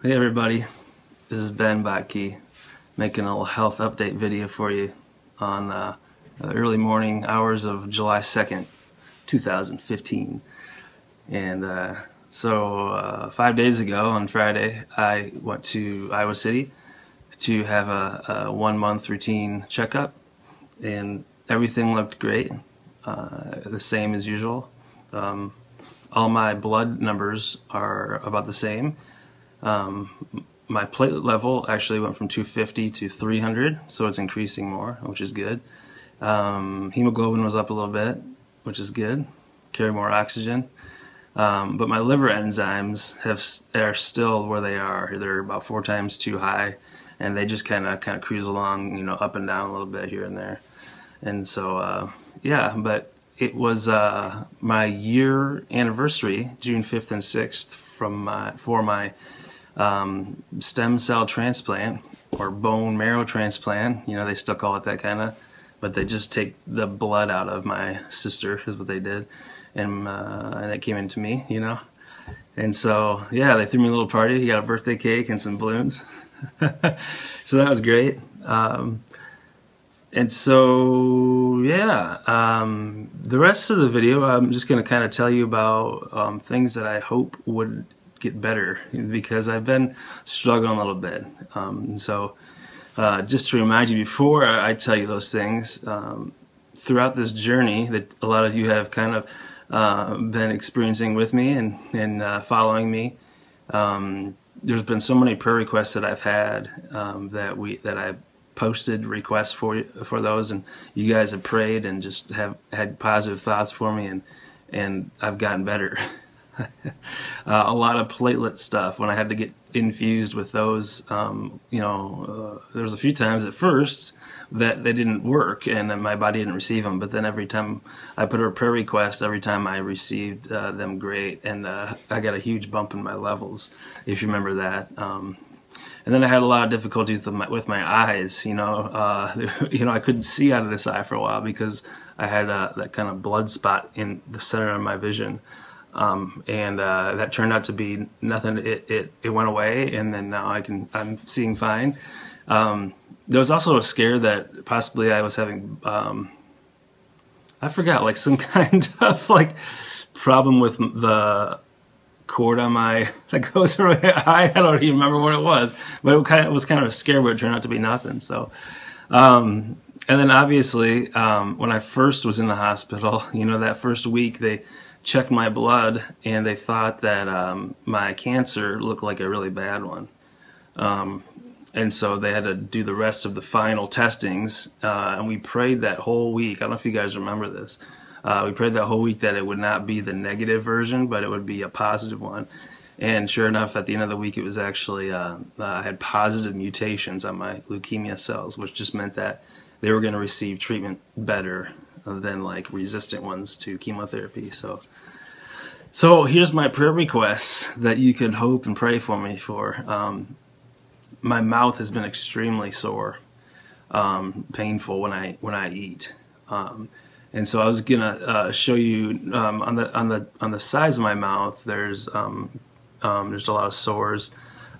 Hey everybody, this is Ben Botke making a little health update video for you on the early morning hours of July 2nd, 2015. And so 5 days ago on Friday, I went to Iowa City to have a 1 month routine checkup, and everything looked great, the same as usual. All my blood numbers are about the same. My platelet level actually went from 250 to 300, so it's increasing more, which is good. Hemoglobin was up a little bit, which is good. Carry more oxygen. But my liver enzymes are still where they are. They're about 4 times too high, and they just kind of cruise along, up and down a little bit here and there. And so, yeah, but it was my year anniversary, June 5th and 6th, for my stem cell transplant, or bone marrow transplant. They still call it that kind of, but they just take the blood out of my sister is what they did, and it came into me, and so yeah, they threw me a little party. You got a birthday cake and some balloons. So that was great. And so yeah, the rest of the video I'm just going to kind of tell you about things that I hope would get better, because I've been struggling a little bit. So just to remind you before I tell you those things, throughout this journey that a lot of you have kind of been experiencing with me and following me, there's been so many prayer requests that I've had, that I posted requests for those, and you guys have prayed and just have had positive thoughts for me, and I've gotten better. A lot of platelet stuff when I had to get infused with those. There was a few times at first that they didn't work and that my body didn't receive them, but then every time I put a prayer request, every time I received them, great, and I got a huge bump in my levels, if you remember that. And then I had a lot of difficulties with my eyes. I couldn't see out of this eye for a while because I had that kind of blood spot in the center of my vision. And that turned out to be nothing. It went away, and then now I'm seeing fine. There was also a scare that possibly I was having, I forgot, like some kind of problem with the cord on that goes around my eye. I don't even remember what it was, but it was kind of a scare, but it turned out to be nothing. So, and then obviously, when I first was in the hospital, that first week they checked my blood and they thought that my cancer looked like a really bad one, and so they had to do the rest of the final testings, and we prayed that whole week. I don't know if you guys remember this. We prayed that whole week that it would not be the negative version, but it would be a positive one. And sure enough, at the end of the week, it was actually I had positive mutations on my leukemia cells, which just meant that they were going to receive treatment better than resistant ones to chemotherapy. So here's my prayer requests that you could hope and pray for me for. My mouth has been extremely sore, painful when I eat, and so I was gonna show you on the sides of my mouth. There's a lot of sores,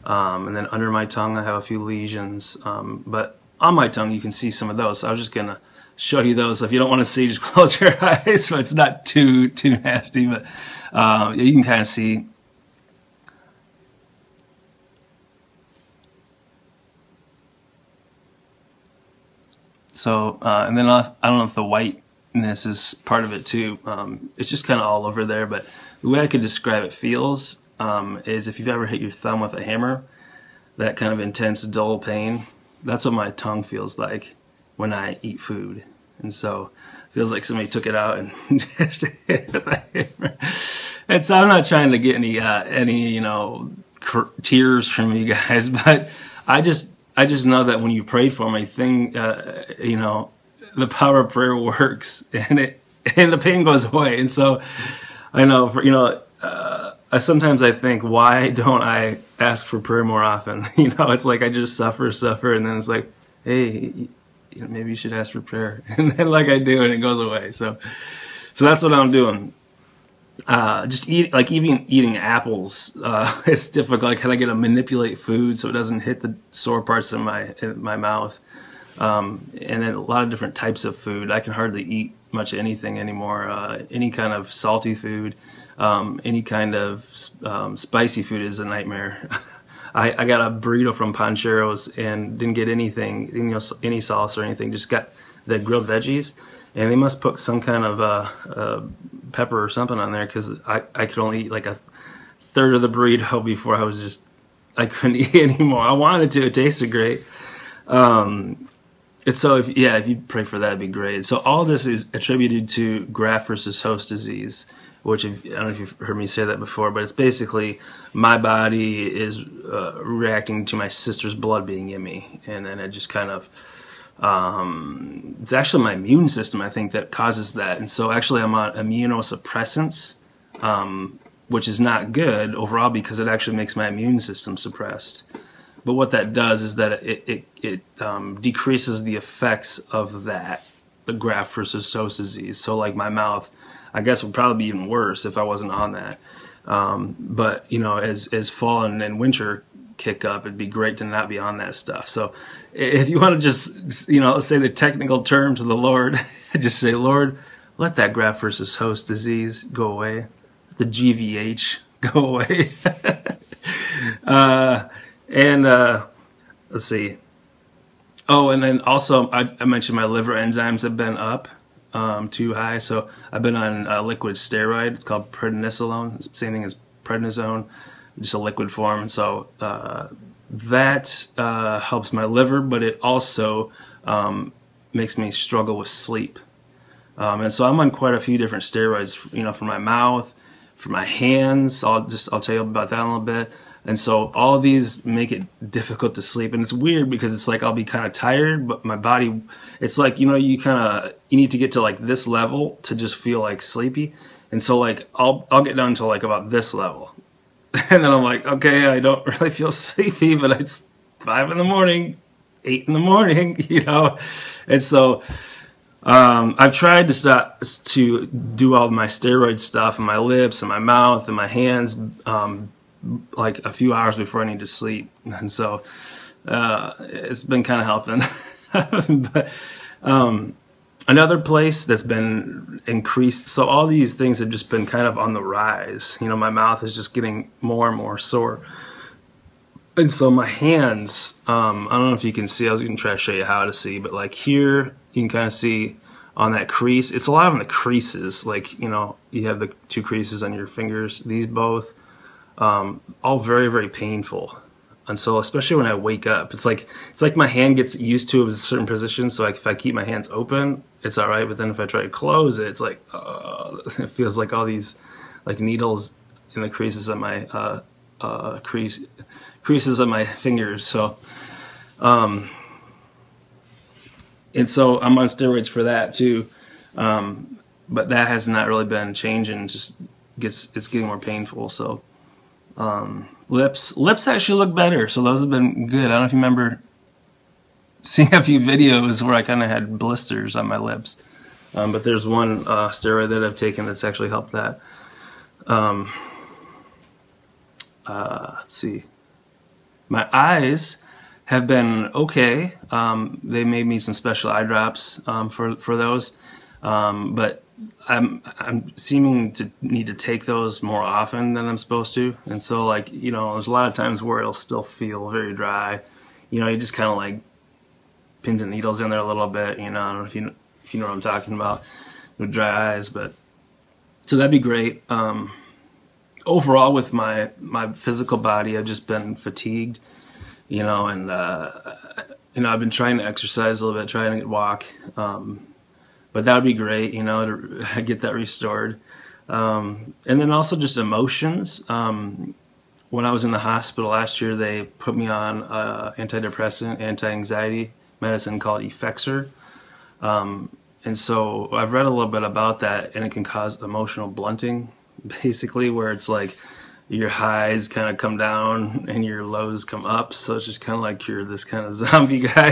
and then under my tongue I have a few lesions, but on my tongue you can see some of those. So I was just gonna show you those. If you don't want to see, just close your eyes. So it's not too nasty, but you can kind of see. So and then I don't know if the whiteness is part of it too. It's just kind of all over there. But the way I could describe it feels is if you've ever hit your thumb with a hammer, that kind of intense, dull pain. That's what my tongue feels like when I eat food. And so it feels like somebody took it out and just hit it with a hammer. And so I'm not trying to get any tears from you guys, but I just know that when you prayed for me, the power of prayer works, and the pain goes away. And so I know sometimes I think, why don't I ask for prayer more often? It's like I just suffer, and then it's like, hey, maybe you should ask for prayer, and then I do, and it goes away. So that's what I'm doing. Just even eating apples, it's difficult. I kind of got to manipulate food so it doesn't hit the sore parts in my mouth. And then a lot of different types of food. I can hardly eat much anything anymore. Any kind of salty food, any kind of spicy food is a nightmare. I got a burrito from Pancheros and didn't get anything, any sauce or anything. Just got the grilled veggies, and they must put some kind of pepper or something on there, because I could only eat like a third of the burrito before I couldn't eat anymore. I wanted to. It tasted great. And so if you pray for that, it'd be great. So all this is attributed to graft versus host disease, which I don't know if you've heard me say that before, but it's basically my body is reacting to my sister's blood being in me, and then it just kind of it's actually my immune system, I think, that causes that. And so actually I'm on immunosuppressants, which is not good overall because it actually makes my immune system suppressed. But what that does is that it decreases the effects of that, the graft versus host disease. So like my mouth, I guess, would probably be even worse if I wasn't on that. But as fall and winter kick up, it'd be great to not be on that stuff. So if you want to just say the technical term to the Lord, just say, Lord, let that graft versus host disease go away, the GVH go away. And let's see. Oh, and then also I mentioned my liver enzymes have been up too high. So I've been on a liquid steroid. It's called prednisolone. It's the same thing as prednisone, just a liquid form. And so that helps my liver, but it also makes me struggle with sleep. And so I'm on quite a few different steroids, for my mouth, for my hands. I'll tell you about that in a little bit. And so all of these make it difficult to sleep. And it's weird because it's like I'll be kind of tired, but my body, it's like, you need to get to like this level to just feel like sleepy. And so like I'll get down to like about this level. And then I'm like, okay, I don't really feel sleepy, but it's 5 in the morning, 8 in the morning, And so I've tried to do all my steroid stuff in my lips and my mouth and my hands, like a few hours before I need to sleep. And so it's been kind of helping. But another place that's been increased, so all these things have just been kind of on the rise. My mouth is just getting more and more sore. And so my hands, I don't know if you can see, I was going to try to show you how to see, but like here, you can kind of see on that crease, it's a lot of the creases, like, you have the 2 creases on your fingers, these both, all very, very painful. And so especially when I wake up, it's like my hand gets used to a certain position. So like if I keep my hands open, it's all right. But then if I try to close it, it's like, it feels like all these like needles in the creases of my creases of my fingers. So, and so I'm on steroids for that too. But that has not really been changing. It's getting more painful. So, lips actually look better. So those have been good. I don't know if you remember seeing a few videos where I kind of had blisters on my lips. But there's one steroid that I've taken that's actually helped that. Let's see. My eyes have been okay. They made me some special eye drops for those. But I'm seeming to need to take those more often than I'm supposed to. And so like, there's a lot of times where it'll still feel very dry. You just kind of like pins and needles in there a little bit, I don't know if you know what I'm talking about with dry eyes, but so that'd be great. Overall with my physical body, I've just been fatigued, and I've been trying to exercise a little bit, trying to walk, but that would be great, to get that restored. And then also just emotions. When I was in the hospital last year, they put me on antidepressant, anti-anxiety medicine called Effexor. And so I've read a little bit about that, and it can cause emotional blunting, basically, where it's like your highs kind of come down and your lows come up. So it's just kind of like you're this kind of zombie guy,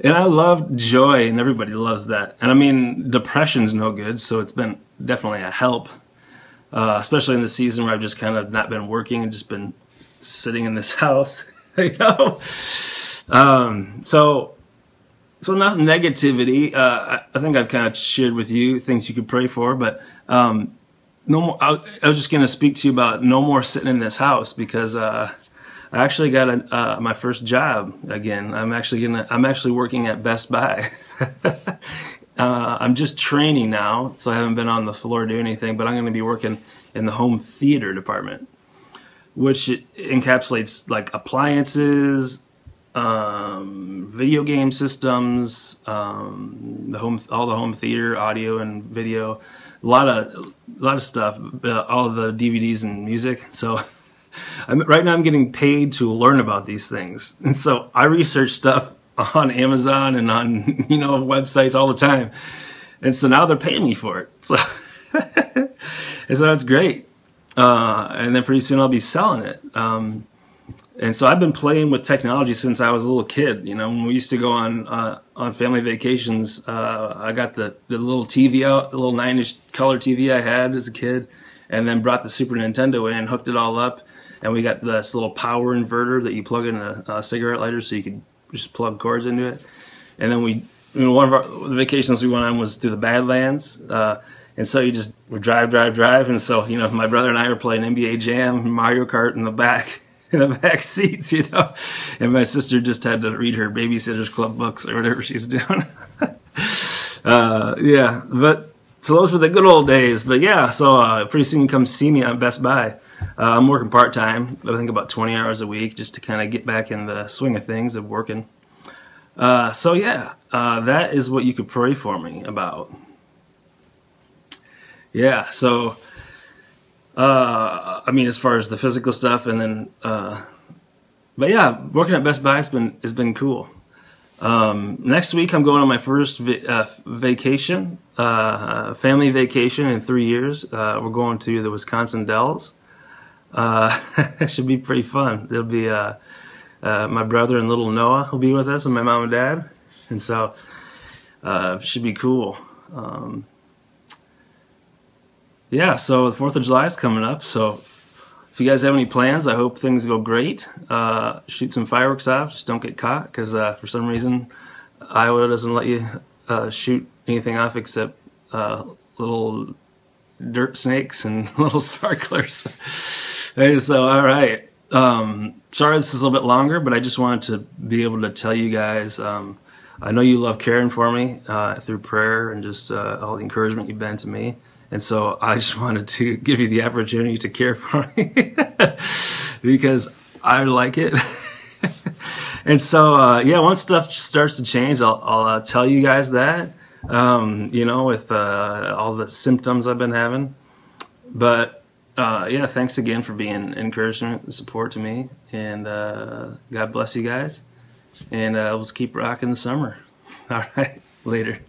And I love joy, and everybody loves that. And I mean, depression's no good, so it's been definitely a help. especially in the season where I've just kind of not been working and just been sitting in this house. You know, so not negativity. I think I've kind of shared with you things you could pray for, but no more. I was just going to speak to you about no more sitting in this house, because I actually got my first job again. I'm actually working at Best Buy. I'm just training now, so I haven't been on the floor doing anything, but I'm going to be working in the home theater department, which encapsulates like appliances, video game systems, all the home theater audio and video, a lot of stuff, all of the DVDs and music. So right now I'm getting paid to learn about these things, and so I research stuff on Amazon and on websites all the time, and so now they're paying me for it. So and so that's great. And then pretty soon I'll be selling it. And so I've been playing with technology since I was a little kid. When we used to go on family vacations, I got the little TV out, the little 9-inch color TV I had as a kid, and then brought the Super Nintendo in, hooked it all up, and we got this little power inverter that you plug in a cigarette lighter, so you could just plug cords into it. And then one of the vacations we went on was through the Badlands, and so you just would drive, and so my brother and I were playing NBA Jam, Mario Kart in the back seats, and my sister just had to read her Babysitter's Club books or whatever she was doing. Yeah, but so those were the good old days. But yeah, so pretty soon you come see me at Best Buy. I'm working part-time, I think about 20 hours a week, just to kind of get back in the swing of things of working. So yeah, that is what you could pray for me about. Yeah, so I mean, as far as the physical stuff, and then but yeah, working at Best Buy has been cool. Next week I'm going on my first vacation, family vacation in 3 years. We're going to the Wisconsin Dells. It should be pretty fun. There'll be my brother and little Noah will be with us, and my mom and dad, and so it should be cool. Yeah, so the 4th of July is coming up, so if you guys have any plans, I hope things go great. Shoot some fireworks off, just don't get caught, because for some reason Iowa doesn't let you shoot anything off except little dirt snakes and little sparklers. And so, all right. Sorry this is a little bit longer, but I just wanted to be able to tell you guys, I know you love caring for me through prayer and just all the encouragement you've been to me. And so I just wanted to give you the opportunity to care for me because I like it. And so, yeah, once stuff starts to change, I'll tell you guys that, with all the symptoms I've been having. But, yeah, thanks again for being encouragement and support to me. And God bless you guys. And we'll just keep rocking the summer. All right, later.